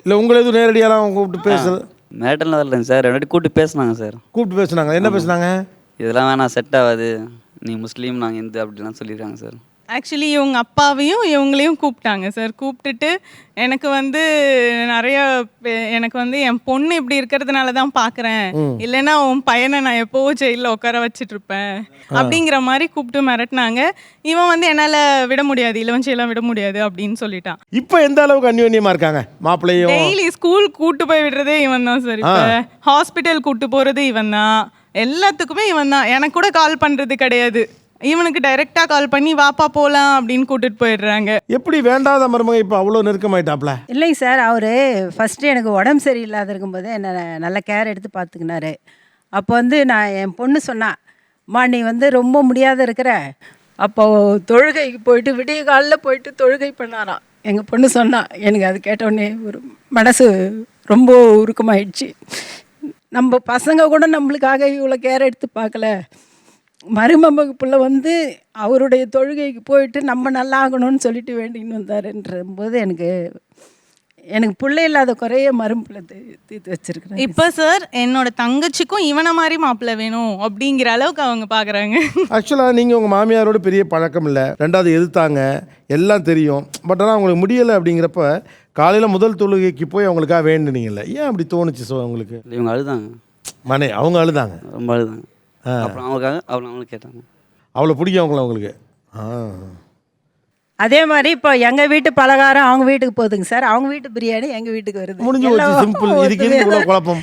இல்லை உங்களை எதுவும் நேரடியாலாம் கூப்பிட்டு பேசுறது? மேட்டர்லாம் வரலைங்க சார். 2 வாட்டி கூப்பிட்டு பேசுனாங்க சார். கூப்பிட்டு பேசுனாங்க, என்ன பேசுனாங்க? இதெல்லாம் வேணாம், செட் ஆகாது, நீ முஸ்லீம், நாங்கள் இந்து அப்படிலாம் சொல்லியிருக்காங்க சார். ஆக்சுவலி இவங்க அப்பாவையும் இவங்களையும் கூப்பிட்டாங்க சார். கூப்பிட்டுட்டு எனக்கு வந்து நிறைய எனக்கு வந்து என் பொண்ணு இப்படி இருக்கிறதுனால தான் பார்க்குறேன், இல்லைன்னா உன் பையனை நான் எப்போவோ ஜெயிலில் உட்கார வச்சுட்டு இருப்பேன் அப்படிங்கிற மாதிரி கூப்பிட்டு மிரட்டினாங்க. இவன் வந்து என்னால் விட முடியாது, இளவஞ்சியெல்லாம் விட முடியாது அப்படின்னு சொல்லிட்டான். இப்போ எந்த அளவுக்கு அந்யோன்யமாக இருக்காங்க மாப்பிள்ளையும்? டெய்லி ஸ்கூல் கூட்டு போய் விடுறதே இவன் தான் சார். இப்போ ஹாஸ்பிட்டல் கூட்டு போகிறது இவன் தான், எல்லாத்துக்குமே இவன் தான். எனக்கு கூட கால் பண்ணுறது கிடையாது, இவனுக்கு டைரெக்டாக கால் பண்ணி வாப்பா போகலாம் அப்படின்னு கூட்டிட்டு போயிடுறாங்க. எப்படி வேண்டாத மருமக இப்போ அவ்வளோ நெருக்கமாயிட்டாப்ல? இல்லைங்க சார், அவர் ஃபஸ்ட்டு எனக்கு உடம்பு சரியில்லாத இருக்கும்போது என்னை நல்ல கேர் எடுத்து பார்த்துக்கினாரு. அப்போ வந்து நான் என் பொண்ணு சொன்னான், அம்மா நீ வந்து ரொம்ப முடியாத இருக்கிற, அப்போது தொழுகைக்கு போயிட்டு விடிய காலில் போயிட்டு தொழுகை பண்ணாராம். எங்கள் பொண்ணு சொன்னான். எனக்கு அது கேட்டோடனே ஒரு மனசு ரொம்ப உருக்கமாயிடுச்சு. நம்ம பசங்க கூட நம்மளுக்காக இவ்வளோ கேர் எடுத்து பார்க்கல, மருமக பிள்ளை வந்து அவருடைய தொழுகைக்கு போயிட்டு நம்ம நல்லா ஆகணும்னு சொல்லிட்டு வேண்டின்னு வந்தாருன்றபோது எனக்கு பிள்ளை இல்லாத குறைய மரும்பிள்ளை தீர்த்து வச்சிருக்கிறேன். இப்போ சார் என்னோட தங்கச்சிக்கும் இவனை மாதிரி மாப்பிள்ளை வேணும் அப்படிங்கிற அளவுக்கு அவங்க பார்க்குறாங்க. ஆக்சுவலாக நீங்கள் உங்கள் மாமியாரோட பெரிய பழக்கம் இல்லை, ரெண்டாவது எதிர்த்தாங்க, எல்லாம் தெரியும். பட் ஆனால் அவங்களுக்கு முடியலை. அப்படிங்கிறப்ப காலையில் முதல் தொழுகைக்கு போய் அவங்களுக்காக வேண்டுனீங்கல்ல, ஏன் அப்படி தோணுச்சு உங்களுக்கு? இவங்க அழுதாங்க, அவங்க அழுதாங்க, ரொம்ப அழுதாங்க. அப்புறம் அவங்களுக்கு கேட்டாங்க. அவ்வளோ பிடிக்கும் அவங்கள உங்களுக்கு? அதே மாதிரி இப்போ எங்கள் வீட்டு பலகாரம் அவங்க வீட்டுக்கு போகுதுங்க சார், அவங்க வீட்டு பிரியாணி எங்கள் வீட்டுக்கு வருது. முடிஞ்சு போச்சு, சிம்பிள். இதுக்கு எதுக்கு இவ்வளோ குழப்பம்?